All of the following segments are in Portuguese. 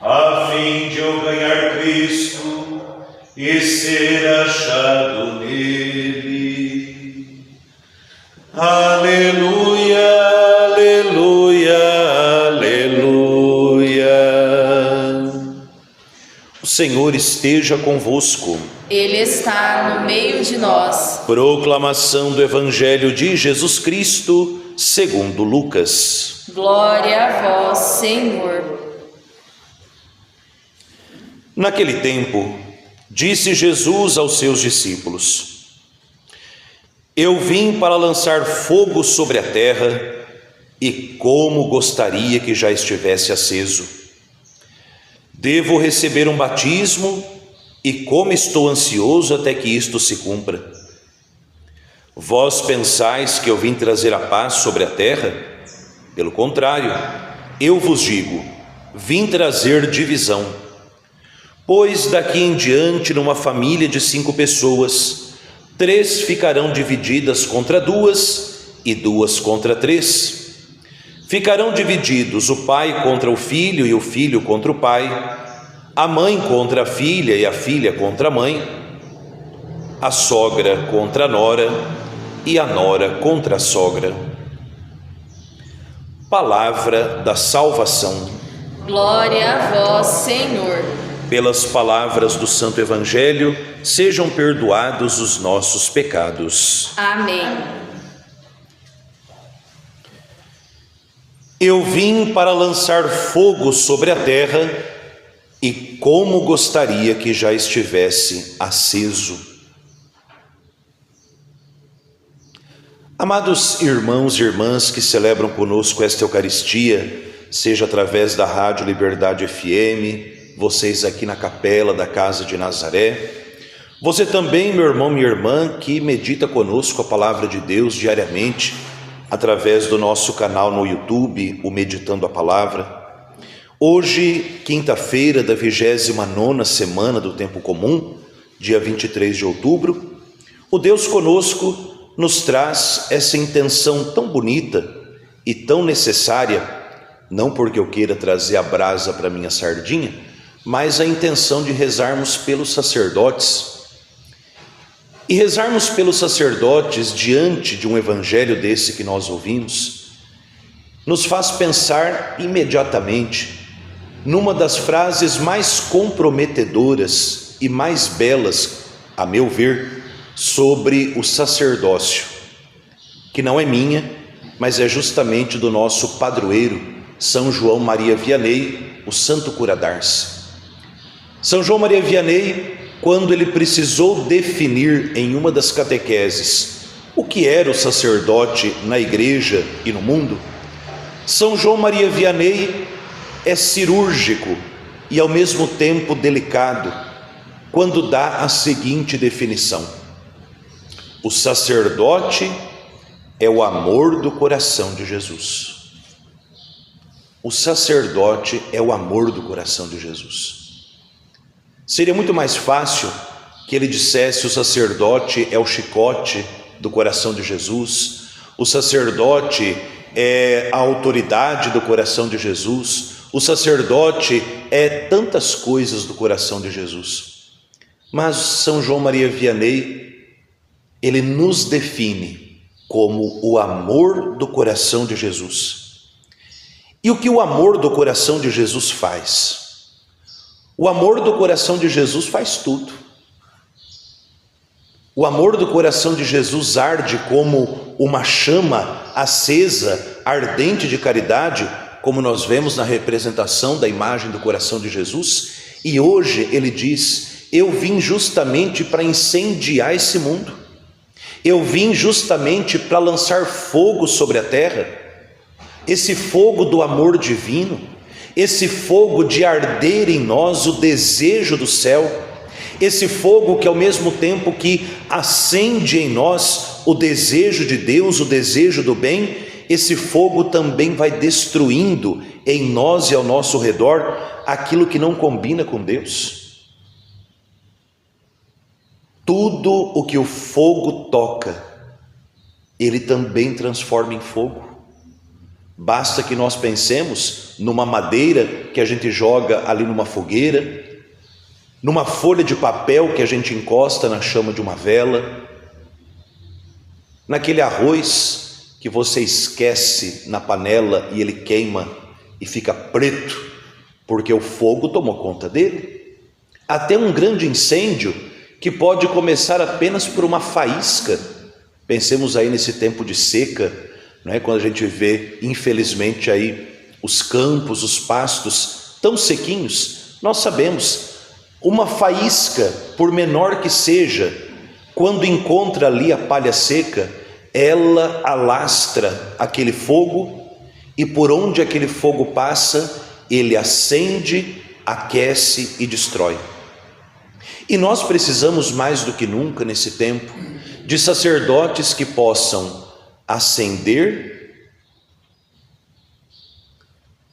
a fim de eu ganhar Cristo e ser achado nele. Aleluia, aleluia, aleluia. O Senhor esteja convosco. Ele está no meio de nós. Proclamação do Evangelho de Jesus Cristo, segundo Lucas. Glória a vós, Senhor. Naquele tempo, disse Jesus aos seus discípulos: Eu vim para lançar fogo sobre a terra, e como gostaria que já estivesse aceso. Devo receber um batismo, e como estou ansioso até que isto se cumpra. Vós pensais que eu vim trazer a paz sobre a terra? Pelo contrário, eu vos digo, vim trazer divisão. Pois daqui em diante, numa família de 5 pessoas, 3 ficarão divididas contra 2 e 2 contra 3. Ficarão divididos o pai contra o filho e o filho contra o pai, a mãe contra a filha e a filha contra a mãe, a sogra contra a nora e a nora contra a sogra. Palavra da salvação. Glória a vós, Senhor. Pelas palavras do Santo Evangelho, sejam perdoados os nossos pecados. Amém. Eu vim para lançar fogo sobre a terra, e como gostaria que já estivesse aceso. Amados irmãos e irmãs que celebram conosco esta Eucaristia, seja através da Rádio Liberdade FM, vocês aqui na capela da Casa de Nazaré, você também, meu irmão, minha irmã, que medita conosco a Palavra de Deus diariamente, através do nosso canal no YouTube, o Meditando a Palavra. Hoje, quinta-feira da 29ª semana do Tempo Comum, dia 23 de outubro, o Deus conosco nos traz essa intenção tão bonita e tão necessária, não porque eu queira trazer a brasa para minha sardinha, mas a intenção de rezarmos pelos sacerdotes. E rezarmos pelos sacerdotes diante de um evangelho desse que nós ouvimos, nos faz pensar imediatamente numa das frases mais comprometedoras e mais belas, a meu ver, sobre o sacerdócio, que não é minha, mas é justamente do nosso padroeiro, São João Maria Vianney, o Santo Cura d'Ars. São João Maria Vianney, quando ele precisou definir em uma das catequeses o que era o sacerdote na igreja e no mundo, São João Maria Vianney é cirúrgico e ao mesmo tempo delicado quando dá a seguinte definição: o sacerdote é o amor do coração de Jesus. O sacerdote é o amor do coração de Jesus. Seria muito mais fácil que ele dissesse: o sacerdote é o chicote do coração de Jesus, o sacerdote é a autoridade do coração de Jesus, o sacerdote é tantas coisas do coração de Jesus. Mas São João Maria Vianney, ele nos define como o amor do coração de Jesus. E o que o amor do coração de Jesus faz? O amor do coração de Jesus faz tudo. O amor do coração de Jesus arde como uma chama acesa, ardente de caridade, como nós vemos na representação da imagem do coração de Jesus. E hoje ele diz: eu vim justamente para incendiar esse mundo. Eu vim justamente para lançar fogo sobre a terra. Esse fogo do amor divino, esse fogo de arder em nós o desejo do céu, esse fogo que ao mesmo tempo que acende em nós o desejo de Deus, o desejo do bem, esse fogo também vai destruindo em nós e ao nosso redor aquilo que não combina com Deus. Tudo o que o fogo toca, ele também transforma em fogo. Basta que nós pensemos numa madeira que a gente joga ali numa fogueira, numa folha de papel que a gente encosta na chama de uma vela, naquele arroz que você esquece na panela e ele queima e fica preto, porque o fogo tomou conta dele. Até um grande incêndio que pode começar apenas por uma faísca. Pensemos aí nesse tempo de seca, não é? Quando a gente vê, infelizmente, aí os campos, os pastos tão sequinhos, nós sabemos, uma faísca, por menor que seja, quando encontra ali a palha seca, ela alastra aquele fogo e por onde aquele fogo passa, ele acende, aquece e destrói. E nós precisamos mais do que nunca nesse tempo de sacerdotes que possam acender,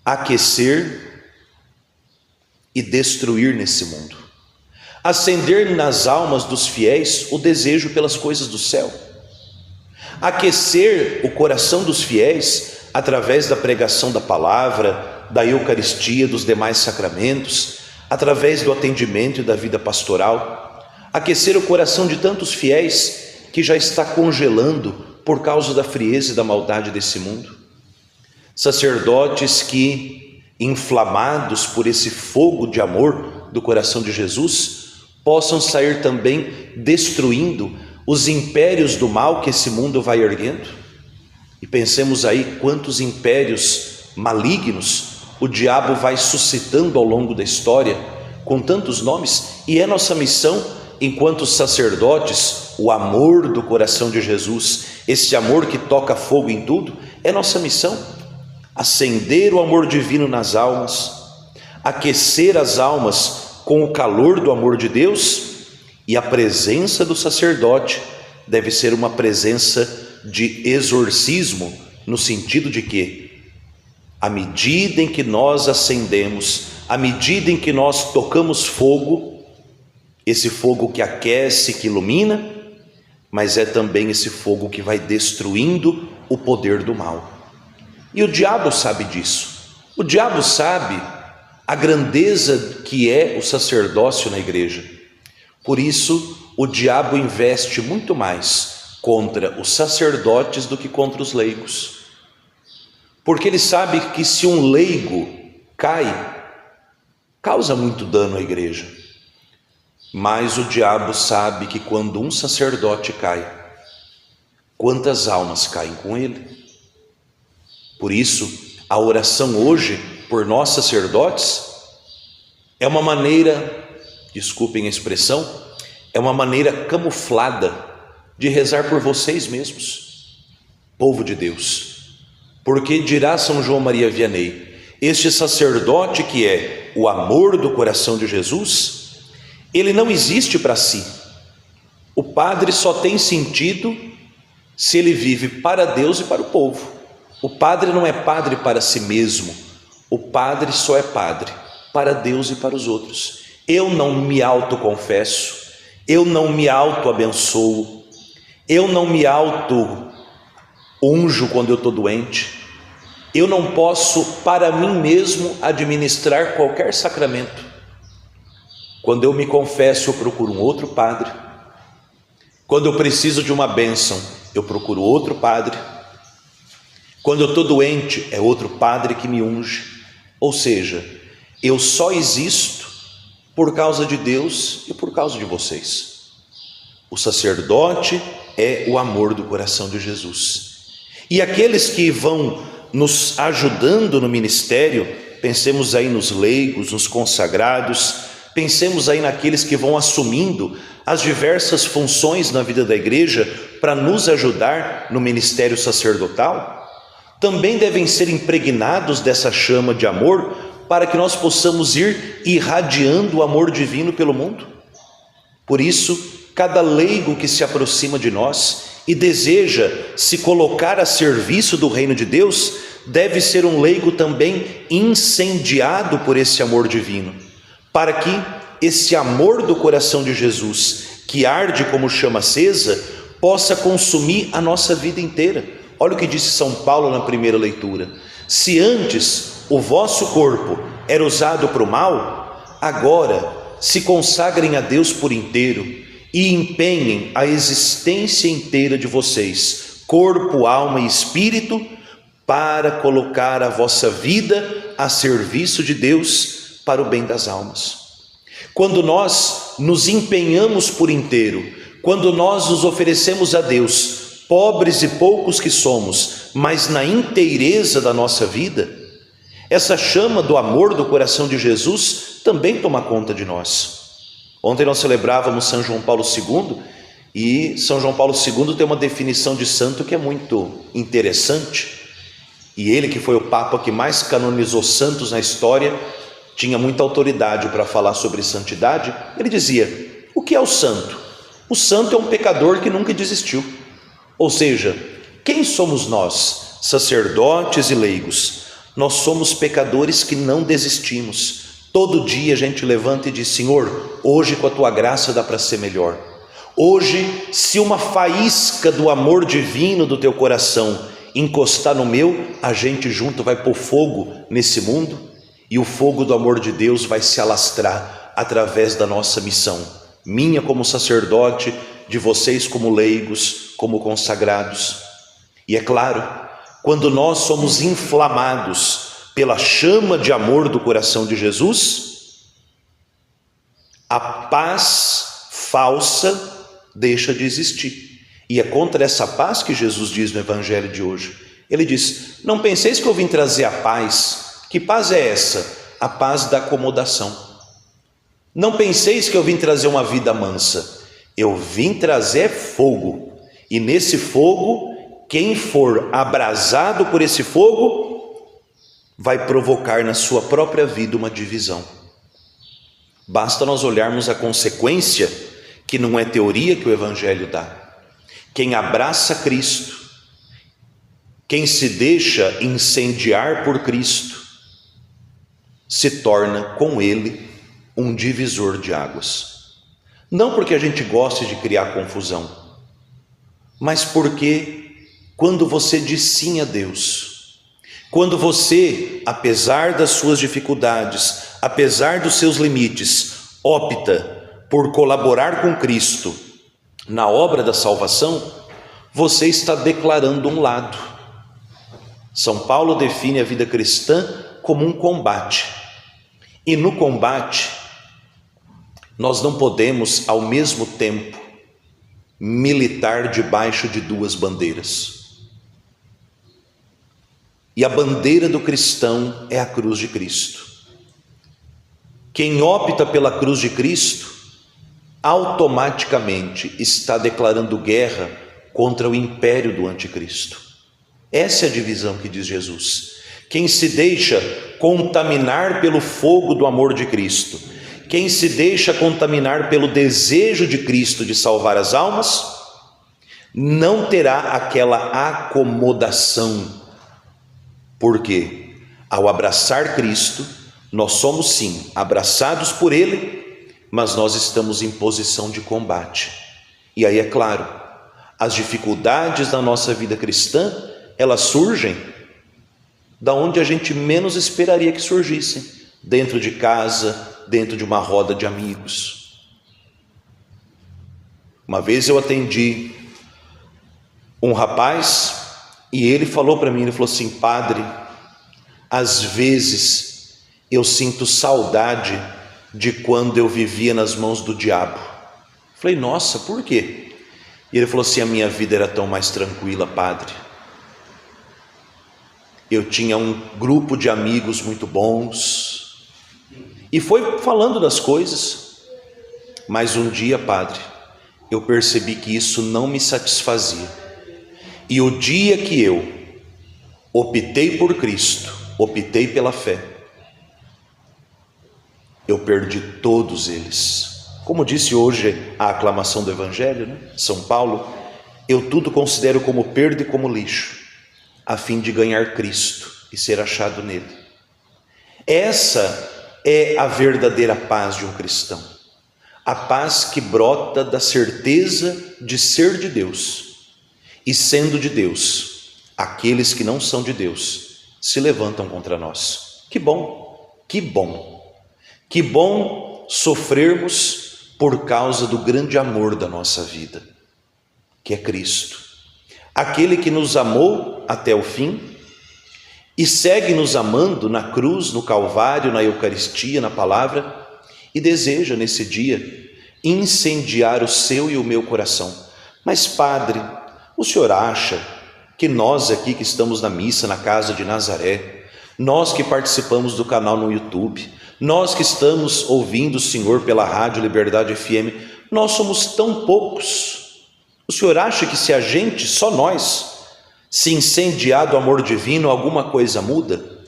aquecer e destruir nesse mundo. Acender nas almas dos fiéis o desejo pelas coisas do céu. Aquecer o coração dos fiéis através da pregação da palavra, da Eucaristia, dos demais sacramentos, através do atendimento e da vida pastoral. Aquecer o coração de tantos fiéis que já está congelando por causa da frieza e da maldade desse mundo. Sacerdotes que, inflamados por esse fogo de amor do coração de Jesus, possam sair também destruindo os impérios do mal que esse mundo vai erguendo. E pensemos aí quantos impérios malignos o diabo vai suscitando ao longo da história, com tantos nomes, e é nossa missão, enquanto sacerdotes, o amor do coração de Jesus, esse amor que toca fogo em tudo, é nossa missão, acender o amor divino nas almas, aquecer as almas com o calor do amor de Deus, e a presença do sacerdote deve ser uma presença de exorcismo, no sentido de que, à medida em que nós acendemos, à medida em que nós tocamos fogo, esse fogo que aquece, que ilumina, mas é também esse fogo que vai destruindo o poder do mal. E o diabo sabe disso. O diabo sabe a grandeza que é o sacerdócio na igreja. Por isso, o diabo investe muito mais contra os sacerdotes do que contra os leigos. Porque ele sabe que se um leigo cai, causa muito dano à igreja. Mas o diabo sabe que quando um sacerdote cai, quantas almas caem com ele? Por isso, a oração hoje por nós sacerdotes é uma maneira, desculpem a expressão, é uma maneira camuflada de rezar por vocês mesmos, povo de Deus. Porque dirá São João Maria Vianney, este sacerdote que é o amor do coração de Jesus, ele não existe para si. O padre só tem sentido se ele vive para Deus e para o povo. O padre não é padre para si mesmo. O padre só é padre para Deus e para os outros. Eu não me autoconfesso, eu não me auto-abençoo, eu não me auto-unjo quando eu estou doente. Eu não posso para mim mesmo administrar qualquer sacramento. Quando eu me confesso, eu procuro um outro padre. Quando eu preciso de uma bênção, eu procuro outro padre. Quando eu estou doente, é outro padre que me unge. Ou seja, eu só existo por causa de Deus e por causa de vocês. O sacerdote é o amor do coração de Jesus. E aqueles que vão nos ajudando no ministério, pensemos aí nos leigos, nos consagrados, pensemos aí naqueles que vão assumindo as diversas funções na vida da igreja para nos ajudar no ministério sacerdotal, também devem ser impregnados dessa chama de amor para que nós possamos ir irradiando o amor divino pelo mundo. Por isso, cada leigo que se aproxima de nós e deseja se colocar a serviço do reino de Deus, deve ser um leigo também incendiado por esse amor divino, para que esse amor do coração de Jesus, que arde como chama acesa, possa consumir a nossa vida inteira. Olha o que disse São Paulo na primeira leitura: Se antes o vosso corpo era usado para o mal, agora se consagrem a Deus por inteiro e empenhem a existência inteira de vocês, corpo, alma e espírito, para colocar a vossa vida a serviço de Deus para o bem das almas. Quando nós nos empenhamos por inteiro, quando nós nos oferecemos a Deus, pobres e poucos que somos, mas na inteireza da nossa vida, essa chama do amor do coração de Jesus também toma conta de nós. Ontem nós celebrávamos São João Paulo II, e São João Paulo II tem uma definição de santo que é muito interessante. E ele, que foi o Papa que mais canonizou santos na história, tinha muita autoridade para falar sobre santidade. Ele dizia: o que é o santo? O santo é um pecador que nunca desistiu. Ou seja, quem somos nós, sacerdotes e leigos? Nós somos pecadores que não desistimos. Todo dia a gente levanta e diz: Senhor, hoje com a tua graça dá para ser melhor. Hoje, se uma faísca do amor divino do teu coração encostar no meu, a gente junto vai pôr fogo nesse mundo, e o fogo do amor de Deus vai se alastrar através da nossa missão, minha como sacerdote, de vocês como leigos, como consagrados. E é claro, quando nós somos inflamados pela chama de amor do coração de Jesus, a paz falsa deixa de existir. E é contra essa paz que Jesus diz no Evangelho de hoje. Ele diz: não penseis que eu vim trazer a paz. Que paz é essa? A paz da acomodação. Não penseis que eu vim trazer uma vida mansa. Eu vim trazer fogo. E nesse fogo, quem for abrasado por esse fogo, vai provocar na sua própria vida uma divisão. Basta nós olharmos a consequência, que não é teoria que o Evangelho dá. Quem abraça Cristo, quem se deixa incendiar por Cristo, se torna com Ele um divisor de águas. Não porque a gente goste de criar confusão, mas porque quando você diz sim a Deus, quando você, apesar das suas dificuldades, apesar dos seus limites, opta por colaborar com Cristo na obra da salvação, você está declarando um lado. São Paulo define a vida cristã como um combate. E no combate, nós não podemos, ao mesmo tempo, militar debaixo de duas bandeiras. E a bandeira do cristão é a cruz de Cristo. Quem opta pela cruz de Cristo, automaticamente está declarando guerra contra o império do anticristo. Essa é a divisão que diz Jesus. Quem se deixa contaminar pelo fogo do amor de Cristo, quem se deixa contaminar pelo desejo de Cristo de salvar as almas, não terá aquela acomodação. Porque ao abraçar Cristo, nós somos sim abraçados por Ele, mas nós estamos em posição de combate. E aí é claro, as dificuldades da nossa vida cristã, elas surgem da onde a gente menos esperaria que surgissem, dentro de casa, dentro de uma roda de amigos. Uma vez eu atendi um rapaz e ele falou para mim, ele falou assim: padre, às vezes eu sinto saudade de quando eu vivia nas mãos do diabo. Falei: nossa, por quê? E ele falou assim: a minha vida era tão mais tranquila, padre. Eu tinha um grupo de amigos muito bons. E foi falando das coisas. Mas um dia, padre, eu percebi que isso não me satisfazia. E o dia que eu optei por Cristo, optei pela fé, eu perdi todos eles. Como disse hoje a aclamação do Evangelho, né? São Paulo: eu tudo considero como perda e como lixo, a fim de ganhar Cristo e ser achado nele. Essa é a verdadeira paz de um cristão. A paz que brota da certeza de ser de Deus. E sendo de Deus, aqueles que não são de Deus se levantam contra nós. Que bom, que bom, que bom sofrermos por causa do grande amor da nossa vida, que é Cristo, aquele que nos amou até o fim e segue nos amando na cruz, no Calvário, na Eucaristia, na palavra, e deseja nesse dia incendiar o seu e o meu coração. Mas, Padre, o senhor acha que nós aqui que estamos na missa na casa de Nazaré, nós que participamos do canal no YouTube, nós que estamos ouvindo o senhor pela Rádio Liberdade FM, nós somos tão poucos? O senhor acha que se a gente, só nós, se incendiar do amor divino, alguma coisa muda?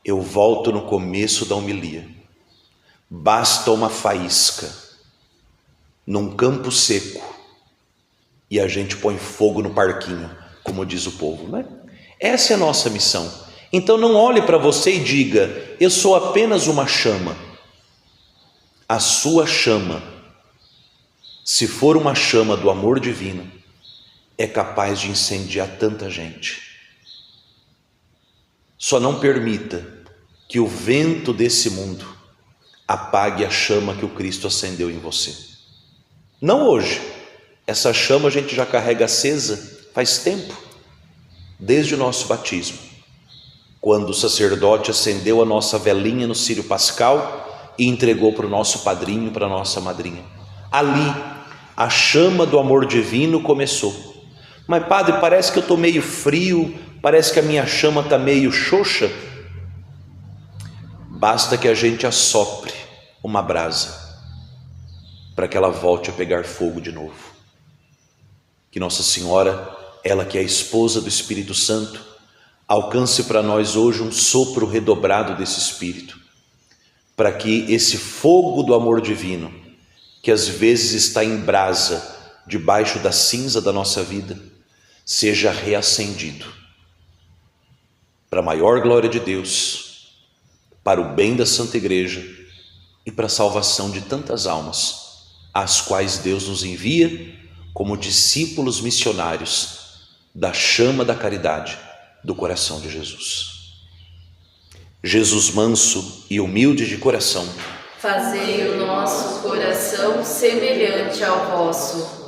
Eu volto no começo da homilia. Basta uma faísca num campo seco e a gente põe fogo no parquinho, como diz o povo, né? Essa é a nossa missão. Então não olhe para você e diga: eu sou apenas uma chama. A sua chama, se for uma chama do amor divino, é capaz de incendiar tanta gente. Só não permita que o vento desse mundo apague a chama que o Cristo acendeu em você. Não hoje. Essa chama a gente já carrega acesa faz tempo, desde o nosso batismo, quando o sacerdote acendeu a nossa velinha no círio pascal e entregou para o nosso padrinho, para a nossa madrinha. Ali a chama do amor divino começou. Mas, padre, parece que eu estou meio frio, parece que a minha chama está meio xoxa. Basta que a gente assopre uma brasa para que ela volte a pegar fogo de novo. Que Nossa Senhora, ela que é a esposa do Espírito Santo, alcance para nós hoje um sopro redobrado desse Espírito, para que esse fogo do amor divino, que às vezes está em brasa debaixo da cinza da nossa vida, seja reacendido, para a maior glória de Deus, para o bem da Santa Igreja e para a salvação de tantas almas, às quais Deus nos envia como discípulos missionários da chama da caridade do coração de Jesus. Jesus manso e humilde de coração, fazei o nosso coração semelhante ao vosso.